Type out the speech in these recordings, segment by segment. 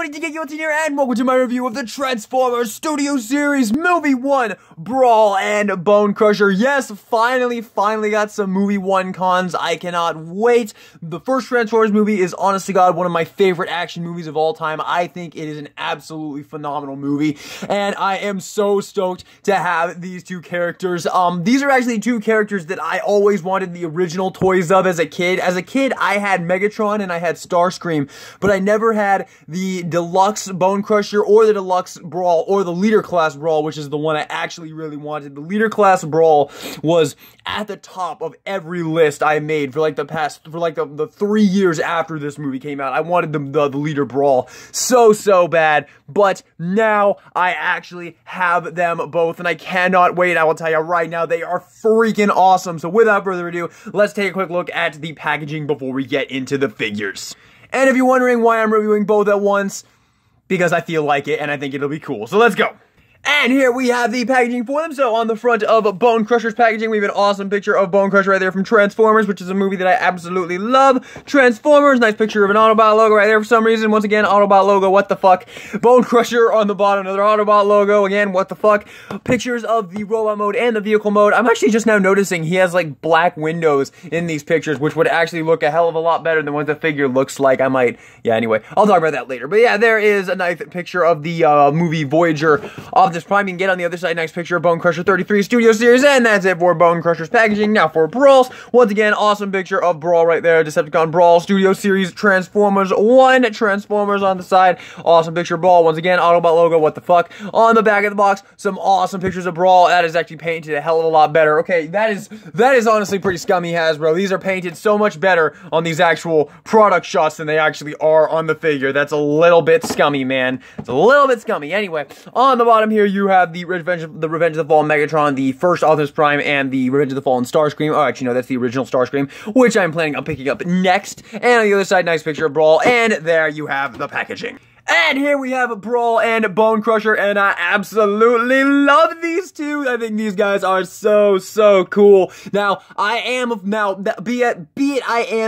everybody, DK here, and welcome to my review of the Transformers Studio Series Movie 1, Brawl and Bonecrusher. Yes, finally got some Movie 1 cons. I cannot wait. The first Transformers movie is, honest to God, one of my favorite action movies of all time. I think it is an absolutely phenomenal movie, and I am so stoked to have these two characters. These are actually two characters that I always wanted the original toys of as a kid. As a kid, I had Megatron and I had Starscream, but I never had the Deluxe Bonecrusher or the Deluxe Brawl or the Leader Class Brawl, which is the one I actually really wanted. The Leader Class Brawl was at the top of every list I made for like the 3 years after this movie came out. I wanted the Leader Brawl so bad, but now I actually have them both, and I cannot wait. I will tell you right now, they are freaking awesome. So without further ado, let's take a quick look at the packaging before we get into the figures. And if you're wondering why I'm reviewing both at once, because I feel like it and I think it'll be cool. So let's go. And here we have the packaging for them. So on the front of Bonecrusher's packaging, we have an awesome picture of Bonecrusher right there from Transformers, which is a movie that I absolutely love. Transformers, nice picture of an Autobot logo right there for some reason. Once again, Autobot logo, what the fuck. Bonecrusher on the bottom, another Autobot logo, again, what the fuck. Pictures of the robot mode and the vehicle mode. I'm actually just now noticing he has like black windows in these pictures, which would actually look a hell of a lot better than what the figure looks like. Yeah, anyway, I'll talk about that later. But yeah, there is a nice picture of the movie Voyager of this Prime. You can get on the other side, nice picture of Bonecrusher 33 Studio Series, and that's it for Bonecrusher's packaging. Now for Brawls, once again, awesome picture of Brawl right there, Decepticon Brawl Studio Series Transformers 1, Transformers on the side, awesome picture of Brawl, once again, Autobot logo, what the fuck. On the back of the box, some awesome pictures of Brawl. That is actually painted a hell of a lot better. Okay, that is honestly pretty scummy, Hasbro. These are painted so much better on these actual product shots than they actually are on the figure. That's a little bit scummy, man. It's a little bit scummy. Anyway, on the bottom here, you have the Revenge of the Fallen Megatron, the first Optimus Prime, and the Revenge of the Fallen Starscream. Oh, actually, no, that's the original Starscream, which I'm planning on picking up next. And on the other side, nice picture of Brawl, and there you have the packaging. And here we have Brawl and Bonecrusher, and I absolutely love these two. I think these guys are so cool. Now, I am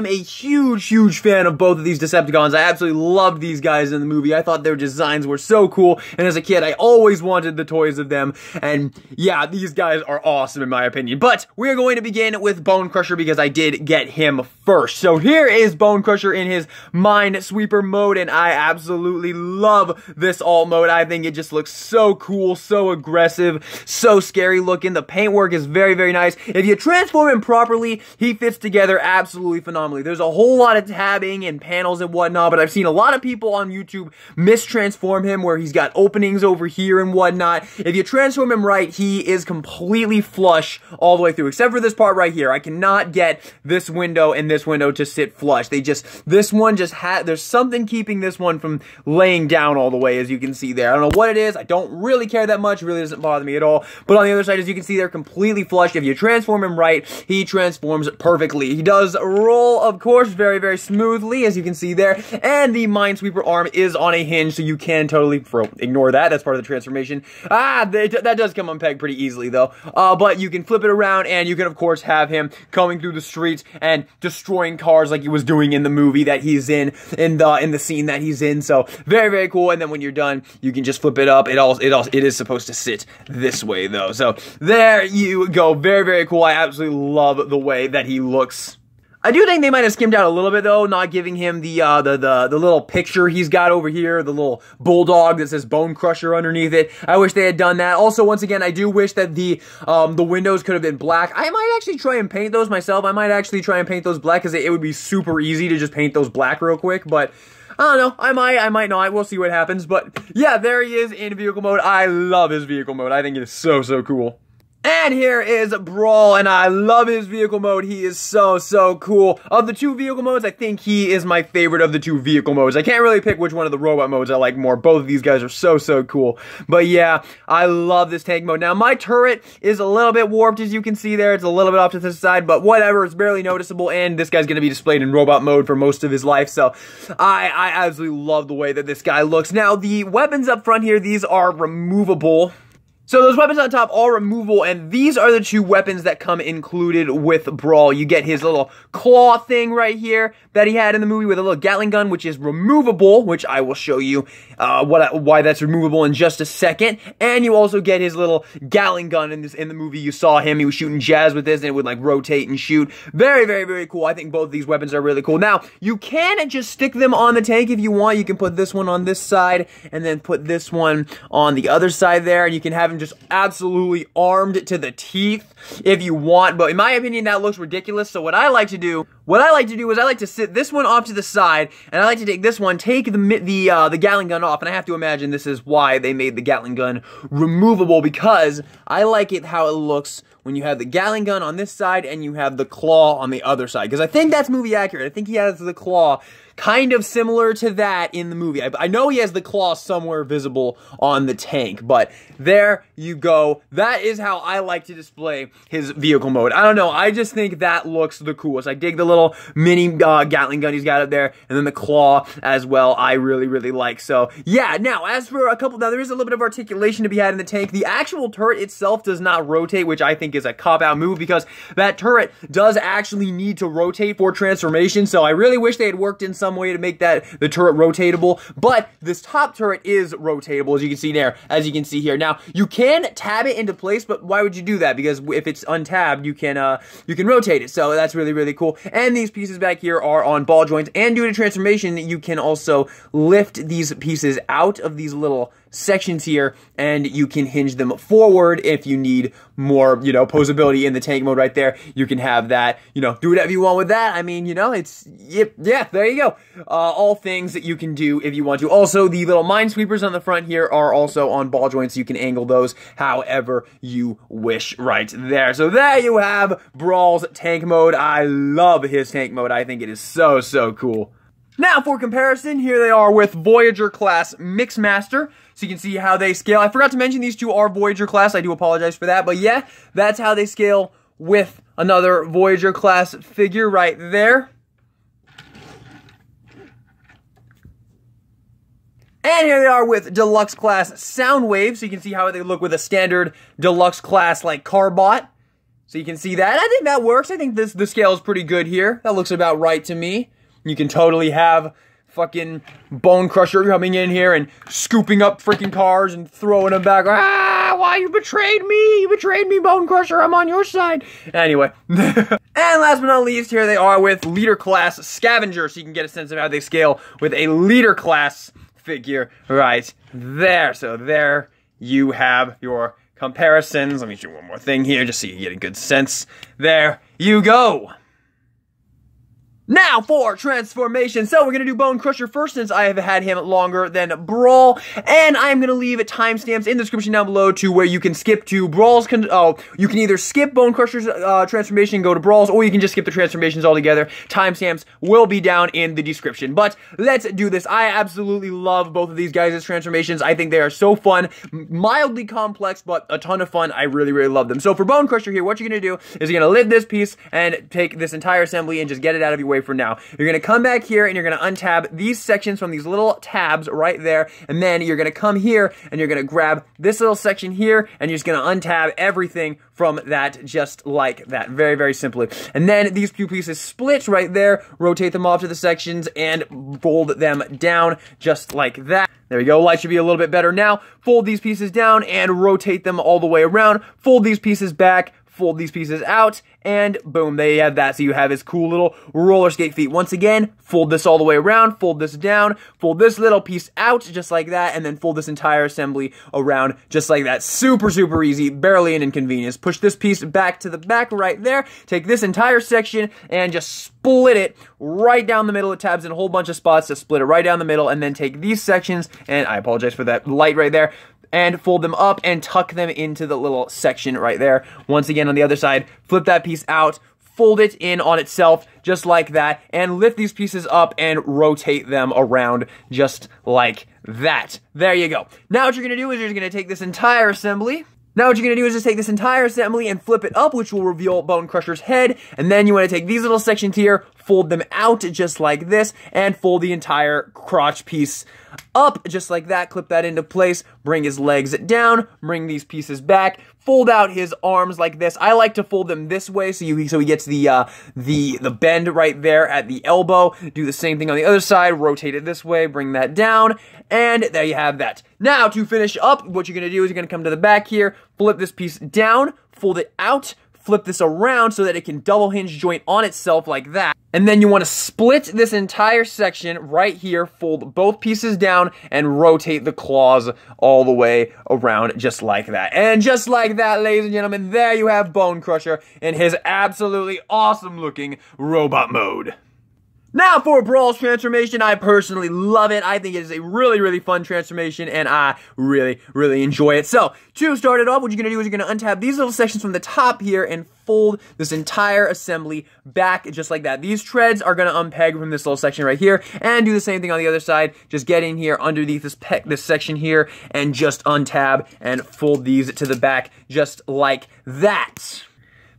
a huge fan of both of these Decepticons. I absolutely loved these guys in the movie. I thought their designs were so cool, and as a kid, I always wanted the toys of them. And yeah, these guys are awesome in my opinion. But we're going to begin with Bonecrusher because I did get him first. So here is Bonecrusher in his Mind Sweeper mode, and I absolutely love this alt mode. I think it just looks so cool, so aggressive, so scary looking. The paintwork is very nice. If you transform him properly, he fits together absolutely phenomenally. There's a whole lot of tabbing and panels and whatnot, but I've seen a lot of people on YouTube mistransform him where he's got openings over here and whatnot. If you transform him right, he is completely flush all the way through, except for this part right here. I cannot get this window and this window to sit flush. This one just there's something keeping this one from laying down all the way, as you can see there. I don't know what it is. I don't really care that much. It really doesn't bother me at all. But on the other side, as you can see, they're completely flush. If you transform him right, he transforms perfectly. He does roll, of course, very smoothly, as you can see there. And the Minesweeper arm is on a hinge, so you can totally ignore that. That's part of the transformation. That does come unpegged pretty easily, though. But you can flip it around, and you can, of course, have him coming through the streets and destroying cars like he was doing in the movie that he's in the scene that he's in. So very cool. And then when you're done, you can just flip it up. It is supposed to sit this way though. So there you go. Very cool. I absolutely love the way that he looks. I do think they might have skimmed out a little bit though, not giving him the little picture he's got over here, the little bulldog that says Bonecrusher underneath it. I wish they had done that. Also, once again, I do wish that the windows could have been black. I might actually try and paint those myself. I might actually try and paint those black because it would be super easy to just paint those black real quick, but I don't know. I might not. We'll see what happens. But yeah, there he is in vehicle mode. I love his vehicle mode. I think it is so cool. And here is Brawl, and I love his vehicle mode. He is so cool. Of the two vehicle modes, I think he is my favorite of the two vehicle modes. I can't really pick which one of the robot modes I like more. Both of these guys are so cool. But yeah, I love this tank mode. Now, my turret is a little bit warped, as you can see there. It's a little bit off to the side, but whatever. It's barely noticeable, and this guy's going to be displayed in robot mode for most of his life, so I absolutely love the way that this guy looks. Now, the weapons up front here, these are removable. So those weapons on top are removable, and these are the two weapons that come included with Brawl. You get his little claw thing right here that he had in the movie with a little Gatling gun, which is removable, which I will show you why that's removable in just a second. And you also get his little Gatling gun in the movie. You saw him; he was shooting jazz with this, and it would like rotate and shoot. Very, very, very cool. I think both of these weapons are really cool. Now you can just stick them on the tank if you want. You can put this one on this side, and then put this one on the other side there, and you can have him just absolutely armed to the teeth if you want, but in my opinion that looks ridiculous. So what I like to do is I like to sit this one off to the side, and I like to take this one, take the Gatling gun off, and I have to imagine this is why they made the Gatling gun removable, because I like it how it looks when you have the Gatling gun on this side and you have the claw on the other side, because I think that's movie accurate. I think he has the claw kind of similar to that in the movie. I know he has the claw somewhere visible on the tank, but there you go. That is how I like to display his vehicle mode. I don't know, I just think that looks the coolest. I dig the little mini Gatling gun he's got up there, and then the claw as well, I really, really like. So, yeah, now, as for now there is a little bit of articulation to be had in the tank. The actual turret itself does not rotate, which I think is a cop-out move, because that turret does actually need to rotate for transformation, so I really wish they had worked in some way to make the turret rotatable, but this top turret is rotatable, as you can see there, as you can see here. Now, you can tab it into place, but why would you do that? Because if it's untabbed, you can rotate it, so that's really, really cool. And these pieces back here are on ball joints, and due to transformation, you can also lift these pieces out of these little sections here, and you can hinge them forward if you need more, posability in the tank mode right there. You can have that, do whatever you want with that. I mean, yeah, there you go. All things that you can do if you want to. Also, the little minesweepers on the front here are also on ball joints. You can angle those however you wish right there. So there you have Brawl's tank mode. I love his tank mode. I think it is so, so cool. Now, for comparison, here they are with Voyager class Mixmaster, so you can see how they scale. I forgot to mention these two are Voyager class. I do apologize for that, but yeah, that's how they scale with another Voyager class figure right there. And here they are with Deluxe class Soundwave, so you can see how they look with a standard Deluxe class like Carbot. So you can see that. I think that works. I think the scale is pretty good here. That looks about right to me. You can totally have fucking Bonecrusher coming in here and scooping up freaking cars and throwing them back. Ah, why you betrayed me? You betrayed me, Bonecrusher. I'm on your side. Anyway. And last but not least, here they are with Leader Class Scavenger, so you can get a sense of how they scale with a Leader Class figure right there. So there you have your comparisons. Let me do one more thing here just so you get a good sense. There you go. Now for transformation. So we're going to do Bonecrusher first, since I have had him longer than Brawl, and I'm going to leave timestamps in the description down below to where you can skip to Brawl's, you can either skip Bonecrusher's transformation, go to Brawl's, or you can just skip the transformations altogether. Timestamps will be down in the description. But let's do this. I absolutely love both of these guys' transformations. I think they are so fun, mildly complex, but a ton of fun. I really, really love them. So for Bonecrusher here, what you're going to do is you're going to lift this piece and take this entire assembly and just get it out of your way for now. You're going to come back here and you're going to untab these sections from these little tabs right there, and then you're going to come here and you're going to grab this little section here and you're just going to untab everything from that just like that. Very, very simply. And then these two pieces split right there, rotate them off to the sections and fold them down just like that. There we go. Light should be a little bit better now. Fold these pieces down and rotate them all the way around. Fold these pieces back. Fold these pieces out, and boom, there you have that. So you have his cool little roller skate feet. Once again, fold this all the way around, fold this down, fold this little piece out just like that, and then fold this entire assembly around just like that. Super, super easy, barely an inconvenience. Push this piece back to the back right there, take this entire section and just split it right down the middle. It tabs in a whole bunch of spots to split it right down the middle, and then take these sections, and I apologize for that light right there, and fold them up and tuck them into the little section right there. Once again, on the other side, flip that piece out, fold it in on itself just like that, and lift these pieces up and rotate them around just like that. There you go. Now what you're going to do is you're going to take this entire assembly. Now what you're going to do is just take this entire assembly and flip it up, which will reveal Bonecrusher's head, and then you want to take these little sections here, fold them out just like this, and fold the entire crotch piece up just like that. Clip that into place, bring his legs down, bring these pieces back, fold out his arms like this. I like to fold them this way so he gets the bend right there at the elbow. Do the same thing on the other side, rotate it this way, bring that down, and there you have that. Now, to finish up, what you're going to do is you're going to come to the back here, flip this piece down, fold it out, flip this around so that it can double hinge joint on itself like that. And then you want to split this entire section right here, fold both pieces down, and rotate the claws all the way around just like that. And just like that, ladies and gentlemen, there you have Bonecrusher in his absolutely awesome looking robot mode. Now for Brawls Transformation, I personally love it. I think it is a really, really fun transformation, and I really, really enjoy it. So, to start it off, what you're going to do is you're going to untap these little sections from the top here and fold this entire assembly back just like that. These treads are going to unpeg from this little section right here, and do the same thing on the other side. Just get in here underneath this section here, and just untab and fold these to the back just like that.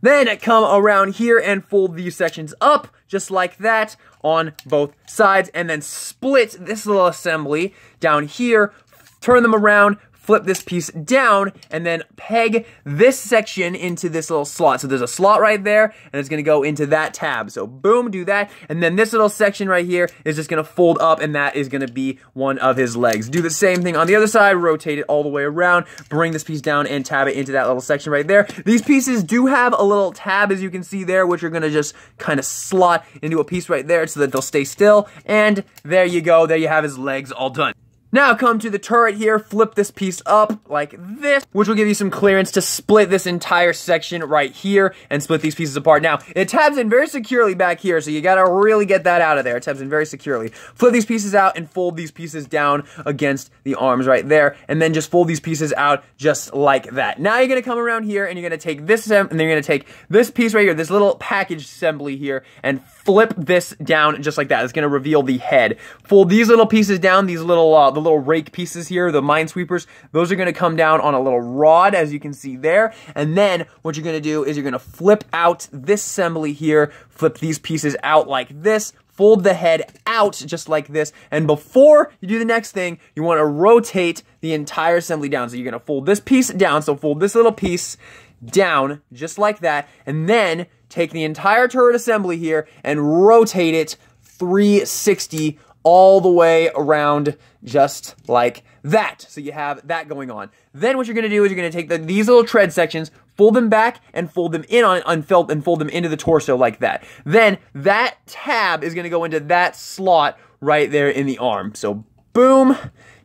Then come around here and fold these sections up just like that on both sides, and then split this little assembly down here, turn them around, flip this piece down, and then peg this section into this little slot. So there's a slot right there, and it's going to go into that tab. So boom, do that, and then this little section right here is just going to fold up, and that is going to be one of his legs. Do the same thing on the other side, rotate it all the way around, bring this piece down, and tab it into that little section right there. These pieces do have a little tab, as you can see there, which are going to just kind of slot into a piece right there so that they'll stay still, and there you go, there you have his legs all done. Now come to the turret here, flip this piece up like this, which will give you some clearance to split this entire section right here and split these pieces apart. Now, it tabs in very securely back here, so you gotta really get that out of there. It tabs in very securely. Flip these pieces out and fold these pieces down against the arms right there, and then just fold these pieces out just like that. Now you're gonna come around here and you're gonna take this, and then you're gonna take this piece right here, this little package assembly here, and flip this down just like that. It's gonna reveal the head. Fold these little pieces down, these little, the little rake pieces here, the minesweepers, those are gonna come down on a little rod, as you can see there. And then what you're gonna do is you're gonna flip out this assembly here, flip these pieces out like this, fold the head out just like this, and before you do the next thing, you want to rotate the entire assembly down. So you're going to fold this piece down, so fold this little piece down just like that, and then take the entire turret assembly here and rotate it 360 all the way around just like that. So you have that going on. Then what you're going to do is you're going to take these little tread sections, fold them back, and fold them in and fold them into the torso like that. Then that tab is going to go into that slot right there in the arm. So boom,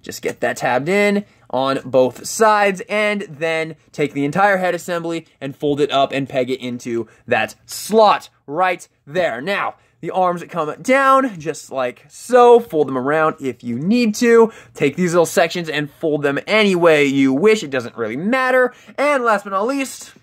just get that tabbed in on both sides, and then take the entire head assembly and fold it up and peg it into that slot right there. Now, the arms come down just like so. Fold them around if you need to. Take these little sections and fold them any way you wish. It doesn't really matter. And last but not least,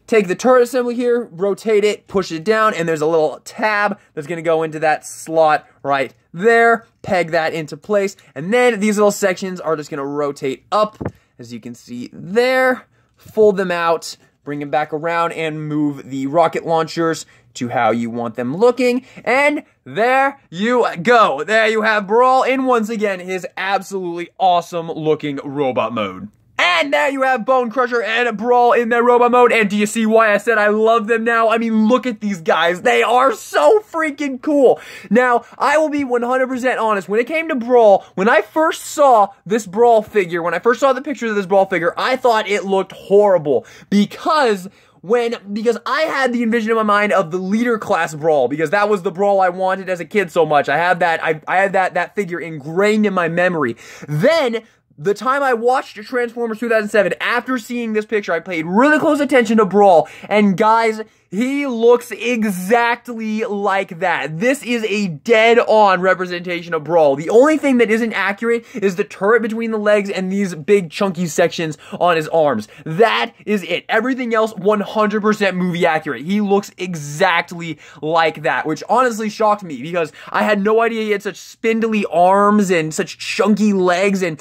take the turret assembly here, rotate it, push it down, and there's a little tab that's going to go into that slot right there. Peg that into place, and then these little sections are just going to rotate up, as you can see there. Fold them out, bring them back around, and move the rocket launchers to how you want them looking, and there you go. There you have Brawl in, once again, his absolutely awesome looking robot mode. And there you have Bonecrusher and Brawl in their robot mode, and do you see why I said I love them now? I mean, look at these guys. They are so freaking cool. Now, I will be 100% honest. When it came to Brawl, when I first saw this Brawl figure, when I first saw the pictures of this Brawl figure, I thought it looked horrible because I had the envision in my mind of the leader class Brawl, because that was the Brawl I wanted as a kid so much. I had that figure ingrained in my memory. Then, the time I watched Transformers 2007, after seeing this picture, I paid really close attention to Brawl, and guys, he looks exactly like that. This is a dead-on representation of Brawl. The only thing that isn't accurate is the turret between the legs and these big chunky sections on his arms. That is it. Everything else, 100% movie accurate. He looks exactly like that, which honestly shocked me because I had no idea he had such spindly arms and such chunky legs and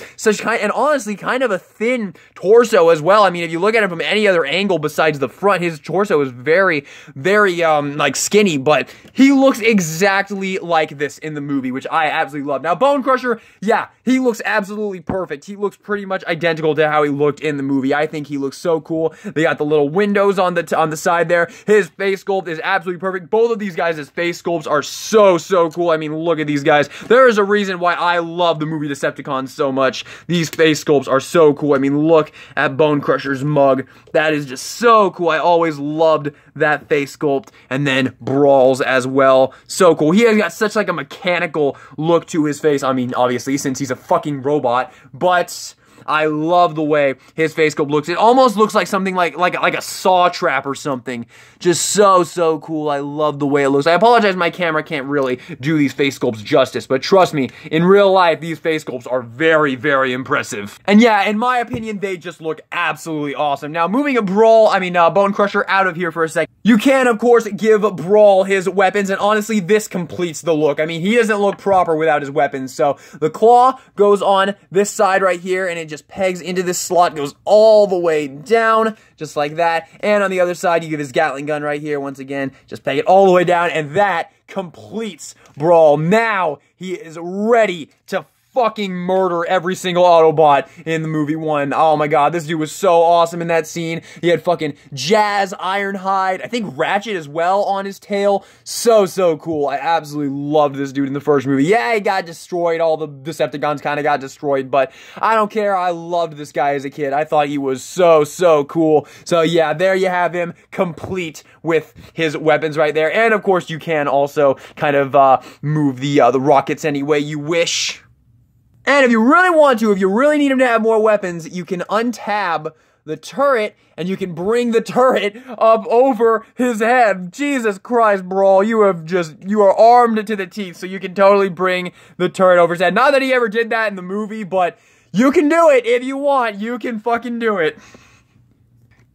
honestly kind of a thin torso as well. I mean, if you look at him from any other angle besides the front, his torso is very like skinny, but he looks exactly like this in the movie, which I absolutely love. Now, Bonecrusher, yeah, he looks absolutely perfect. He looks pretty much identical to how he looked in the movie. I think he looks so cool. They got the little windows on the side there. His face sculpt is absolutely perfect. Both of these guys' face sculpts are so cool. I mean, look at these guys. There is a reason why I love the movie Decepticons so much. These face sculpts are so cool. I mean, look at Bonecrusher's mug. That is just so cool. I always loved that face sculpt. And then Brawls as well. So cool. He has got such like a mechanical look to his face. I mean, obviously, since he's a fucking robot, but I love the way his face sculpt looks. It almost looks like something like a saw trap or something. Just so cool. I love the way it looks. I apologize, my camera can't really do these face sculpts justice, but trust me, in real life, these face sculpts are very impressive. And yeah, in my opinion, they just look absolutely awesome. Now, moving Bonecrusher out of here for a second. You can, of course, give Brawl his weapons, and honestly, this completes the look. I mean, he doesn't look proper without his weapons. So the claw goes on this side right here, and it just pegs into this slot, goes all the way down, just like that. And on the other side, you give his Gatling gun right here. Once again, just peg it all the way down, and that completes Brawl. Now, he is ready to fucking murder every single Autobot in the movie 1. Oh my god, this dude was so awesome in that scene. He had fucking Jazz, Ironhide, I think Ratchet as well on his tail. So cool. I absolutely loved this dude in the first movie. Yeah, he got destroyed. All the Decepticons kind of got destroyed, but I don't care. I loved this guy as a kid. I thought he was so cool. So yeah, there you have him, complete with his weapons right there. And of course, you can also kind of move the rockets any way you wish. And if you really want to, if you really need him to have more weapons, you can untab the turret, and you can bring the turret up over his head. Jesus Christ, Brawl, you are armed to the teeth, so you can totally bring the turret over his head. Not that he ever did that in the movie, but you can do it if you want. You can fucking do it.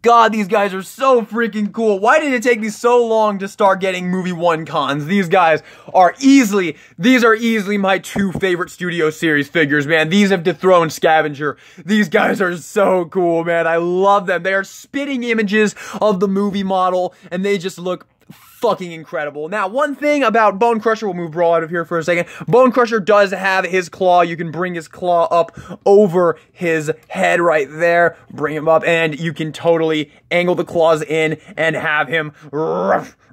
God, these guys are so freaking cool. Why did it take me so long to start getting movie 1 cons? These guys are easily my 2 favorite Studio Series figures, man. These have dethroned Scavenger. These guys are so cool, man. I love them. They are spitting images of the movie model, and they just look fucking incredible. Now, one thing about Bonecrusher, we'll move Brawl out of here for a second. Bonecrusher does have his claw. You can bring his claw up over his head right there. Bring him up, and you can totally angle the claws in and have him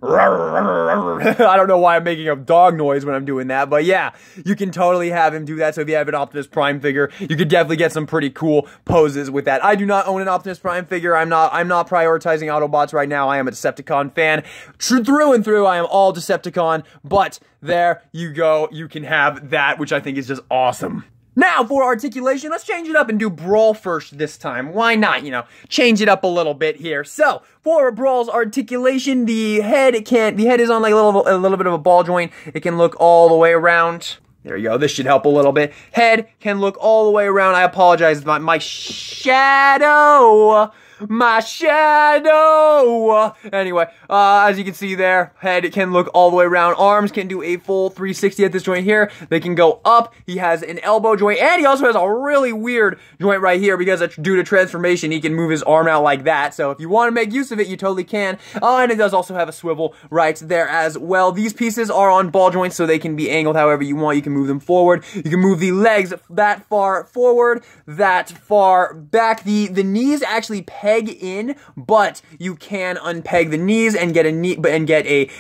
I don't know why I'm making a dog noise when I'm doing that, but yeah, you can totally have him do that. So if you have an Optimus Prime figure, you could definitely get some pretty cool poses with that. I do not own an Optimus Prime figure. I'm not prioritizing Autobots right now. I am a Decepticon fan. Through and through, I am all Decepticon, but there you go. You can have that, which I think is just awesome. Now, for articulation, let's change it up and do Brawl first this time. Why not, you know, change it up a little bit here. So, for Brawl's articulation, the head is on like a little bit of a ball joint. It can look all the way around. There you go. This should help a little bit. Head can look all the way around. I apologize. My shadow. My shadow! Anyway, as you can see there, head can look all the way around. Arms can do a full 360 at this joint here. They can go up. He has an elbow joint, and he also has a really weird joint right here because due to transformation, he can move his arm out like that. So if you want to make use of it, you totally can. And it does also have a swivel right there as well. These pieces are on ball joints, so they can be angled however you want. You can move them forward. You can move the legs that far forward, that far back. The knees actually peg in, but you can unpeg the knees and get a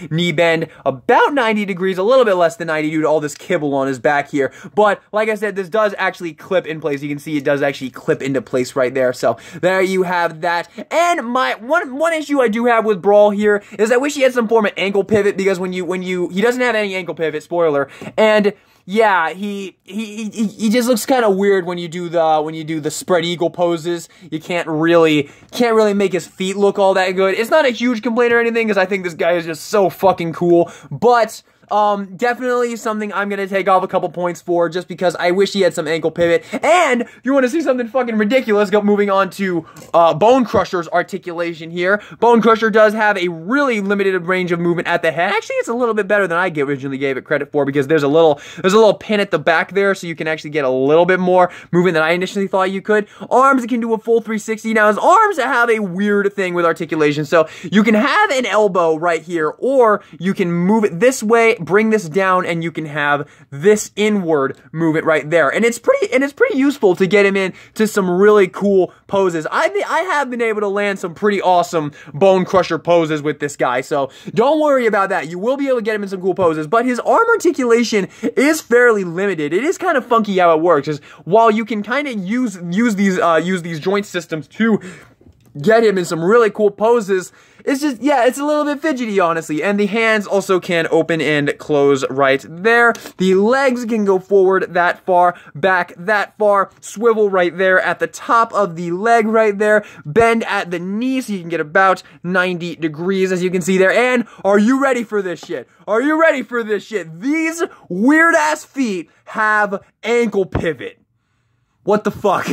knee bend about 90 degrees, a little bit less than 90 due to all this kibble on his back here. But like I said, this does actually clip in place. You can see it does actually clip into place right there. So there you have that. And my one issue I do have with Brawl here is I wish he had some form of ankle pivot, because he doesn't have any ankle pivot, spoiler, and yeah, he just looks kind of weird when you do the spread eagle poses. You can't really make his feet look all that good. It's not a huge complaint or anything, because I think this guy is just so fucking cool. But definitely something I'm gonna take off a couple points for, just because I wish he had some ankle pivot. And if you want to see something fucking ridiculous, moving on to Bonecrusher's articulation here. Bonecrusher does have a really limited range of movement at the head. Actually, it's a little bit better than I originally gave it credit for, because there's a little pin at the back there, so you can actually get a little bit more movement than I initially thought you could. Arms, it can do a full 360. Now, his arms have a weird thing with articulation, so you can have an elbow right here, or you can move it this way, bring this down, and you can have this inward movement right there. And it's pretty useful to get him in to some really cool poses. I have been able to land some pretty awesome Bonecrusher poses with this guy, so don't worry about that. You will be able to get him in some cool poses, but his arm articulation is fairly limited. It is kind of funky how it works, is while you can kind of use these joint systems to get him in some really cool poses, it's just, yeah, it's a little bit fidgety, honestly. And the hands also can open and close right there. The legs can go forward that far, back that far, swivel right there at the top of the leg right there, bend at the knee so you can get about 90 degrees, as you can see there. And are you ready for this shit? Are you ready for this shit? These weird-ass feet have ankle pivot. What the fuck?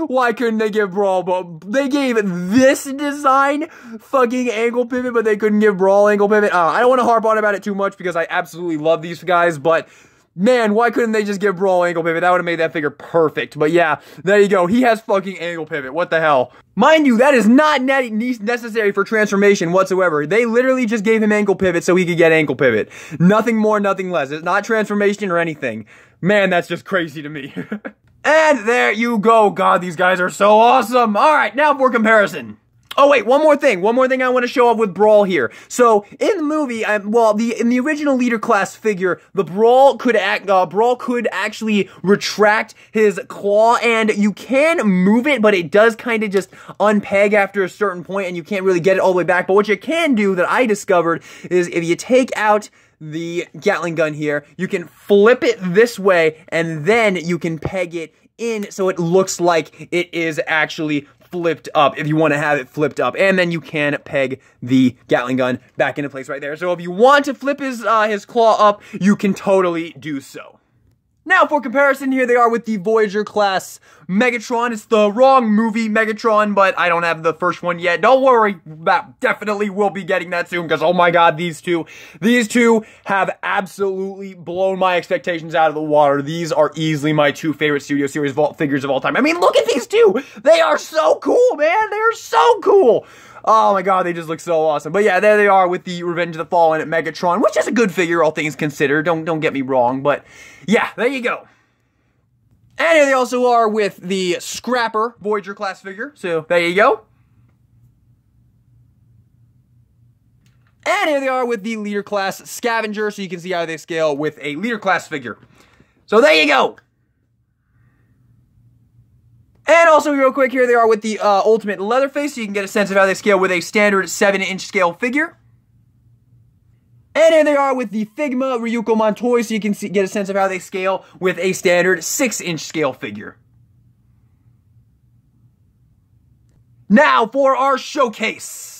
Why couldn't they give Brawl, they gave this design fucking ankle pivot, but they couldn't give Brawl ankle pivot? I don't want to harp on about it too much, because I absolutely love these guys, but man, why couldn't they just give Brawl ankle pivot? That would have made that figure perfect. But yeah, there you go. He has fucking ankle pivot. What the hell? Mind you, that is not necessary for transformation whatsoever. They literally just gave him ankle pivot so he could get ankle pivot. Nothing more, nothing less. It's not transformation or anything. Man, that's just crazy to me. And there you go. God, these guys are so awesome. All right, now for comparison. Oh wait, one more thing I want to show off with Brawl here. So in the movie, in the original leader class figure, the Brawl could actually retract his claw, and you can move it, but it does kind of just unpeg after a certain point, and you can't really get it all the way back. But what you can do, that I discovered, is if you take out the Gatling gun here, you can flip it this way, and then you can peg it in so it looks like it is actually flipped up, if you want to have it flipped up. And then you can peg the Gatling gun back into place right there. So if you want to flip his claw up, you can totally do so. Now, for comparison, here they are with the Voyager class Megatron. It's the wrong movie Megatron, but I don't have the first one yet. Don't worry, that definitely will be getting that soon, because oh my god, these two have absolutely blown my expectations out of the water. These are easily my two favorite Studio Series Vault figures of all time. I mean, look at these two! They are so cool, man! They are so cool! Oh my god, they just look so awesome. But yeah, there they are with the Revenge of the Fallen at Megatron, which is a good figure, all things considered. Don't get me wrong, but yeah, there you go. And here they also are with the Scrapper Voyager class figure, so there you go. And here they are with the Leader class Scavenger, so you can see how they scale with a Leader class figure. So there you go. And also, real quick, here they are with the Ultimate Leatherface, so you can get a sense of how they scale with a standard 7-inch scale figure. And here they are with the Figma Ryuko Montoy, so you can get a sense of how they scale with a standard 6-inch scale figure. Now for our showcase.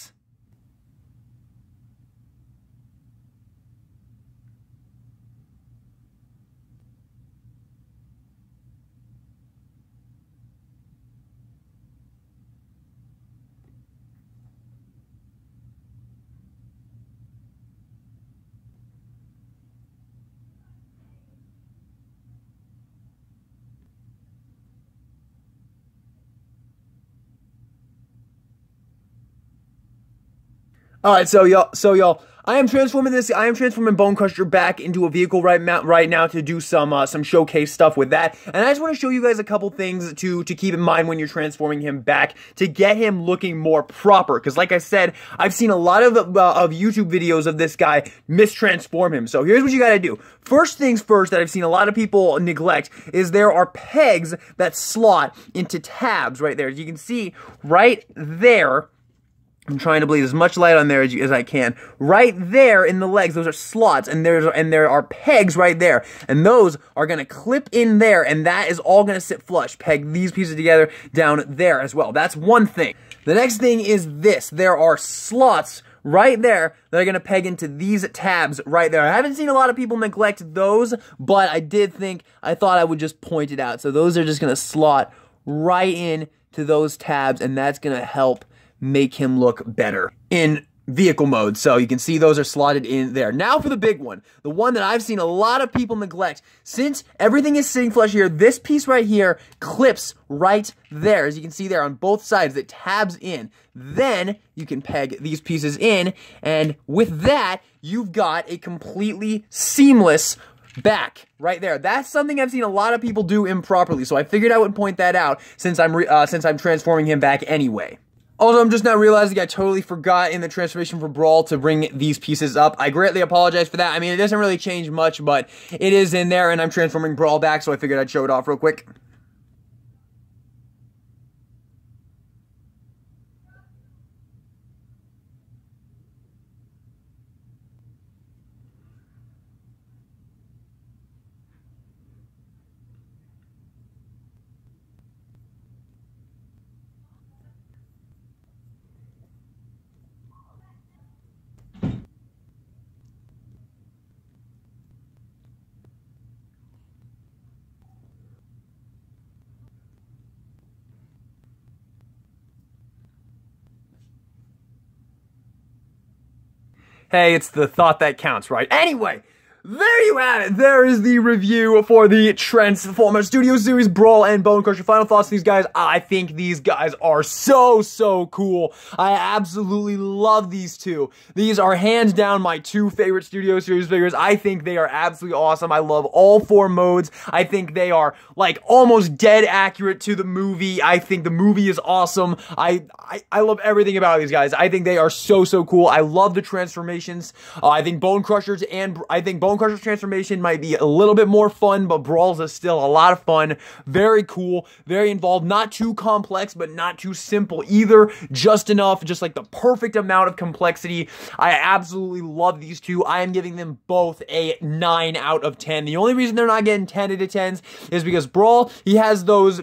Alright, so y'all, I am transforming Bonecrusher back into a vehicle right now to do some showcase stuff with that. And I just want to show you guys a couple things to keep in mind when you're transforming him back to get him looking more proper. Because like I said, I've seen a lot of YouTube videos of this guy mistransform him. So here's what you gotta do. First things first that I've seen a lot of people neglect is there are pegs that slot into tabs right there. As you can see right there, I'm trying to bleed as much light on there as I can. Right there in the legs, those are slots, and there are pegs right there. And those are gonna clip in there, and that is all gonna sit flush. Peg these pieces together down there as well. That's one thing. The next thing is this. There are slots right there that are going to peg into these tabs right there. I haven't seen a lot of people neglect those, but I thought I would just point it out. So those are just going to slot right in to those tabs, and that's going to help make him look better in vehicle mode. So you can see those are slotted in there. Now for the big one, the one that I've seen a lot of people neglect. Since everything is sitting flush here, this piece right here clips right there. As you can see there on both sides, it tabs in. Then you can peg these pieces in, and with that, you've got a completely seamless back right there. That's something I've seen a lot of people do improperly, so I figured I would point that out since I'm transforming him back anyway. Also, I'm just now realizing I totally forgot in the transformation for Brawl to bring these pieces up. I greatly apologize for that. I mean, it doesn't really change much, but it is in there, and I'm transforming Brawl back, so I figured I'd show it off real quick. Hey, it's the thought that counts, right? Anyway, there you have it. There is the review for the Transformers Studio Series Brawl and Bonecrusher. Final thoughts on these guys. I think these guys are so cool. I absolutely love these two. These are hands down my two favorite Studio Series figures. I think they are absolutely awesome. I love all four modes. I think they are like almost dead accurate to the movie. I think the movie is awesome. I love everything about these guys. I think they are so cool. I love the transformations. I think Bonecrusher's transformation might be a little bit more fun, but Brawls is still a lot of fun. Very cool, very involved, not too complex, but not too simple either. Just enough, just like the perfect amount of complexity. I absolutely love these two. I am giving them both a 9 out of 10. The only reason they're not getting 10 out of 10s is because Brawl, he has those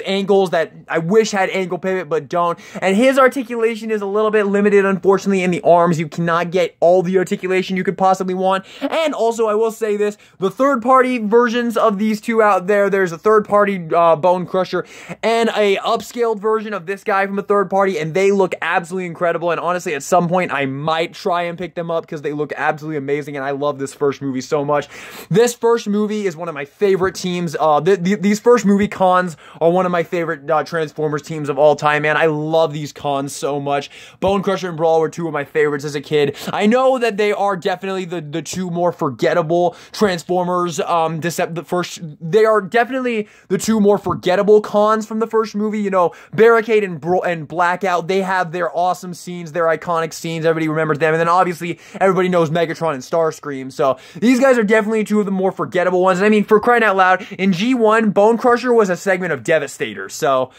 angles that I wish had angle pivot, but don't. And his articulation is a little bit limited, unfortunately, in the arms. You cannot get all the articulation you could possibly want. And also, I will say this, the third-party versions of these two out there, there's a third-party Bonecrusher and a upscaled version of this guy from a third party, and they look absolutely incredible. And honestly, at some point, I might try and pick them up because they look absolutely amazing, and I love this first movie so much. This first movie is one of my favorite teams. These first movie cons are one of my favorite Transformers teams of all time, man. I love these cons so much. Bonecrusher and Brawl were two of my favorites as a kid. I know that they are definitely the two more forgettable Transformers. They are definitely the two more forgettable cons from the first movie. You know, Barricade and Blackout, they have their awesome scenes, their iconic scenes. Everybody remembers them. And then obviously, everybody knows Megatron and Starscream. So, these guys are definitely two of the more forgettable ones. And I mean, for crying out loud, in G1, Bonecrusher was a segment of Devastator. So,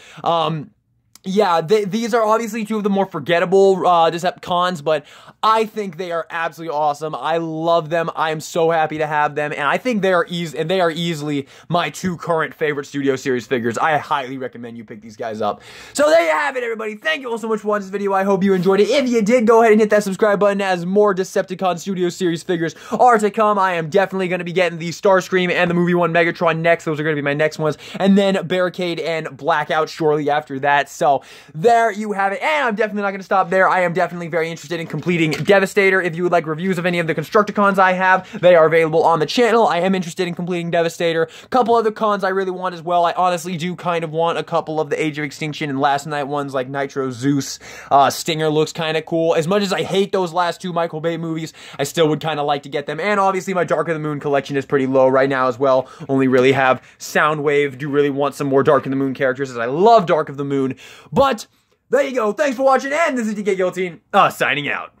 yeah, these are obviously two of the more forgettable Decepticons, but I think they are absolutely awesome. I love them. I am so happy to have them, and I think they are easily my two current favorite Studio Series figures. I highly recommend you pick these guys up. So there you have it, everybody. Thank you all so much for watching this video. I hope you enjoyed it. If you did, go ahead and hit that subscribe button as more Decepticon Studio Series figures are to come. I am definitely going to be getting the Starscream and the movie one Megatron next. Those are going to be my next ones, and then Barricade and Blackout shortly after that. So there you have it, and I'm definitely not going to stop there. I am definitely very interested in completing Devastator. If you would like reviews of any of the Constructicons I have, they are available on the channel. I am interested in completing Devastator. A couple other cons I really want as well. I honestly do kind of want a couple of the Age of Extinction and Last Night ones like Nitro Zeus. Stinger looks kind of cool. As much as I hate those last two Michael Bay movies, I still would kind of like to get them. And obviously my Dark of the Moon collection is pretty low right now as well. Only really have Soundwave. Do really want some more Dark of the Moon characters, as I love Dark of the Moon. But there you go. Thanks for watching, and this is DK Guillotine, signing out.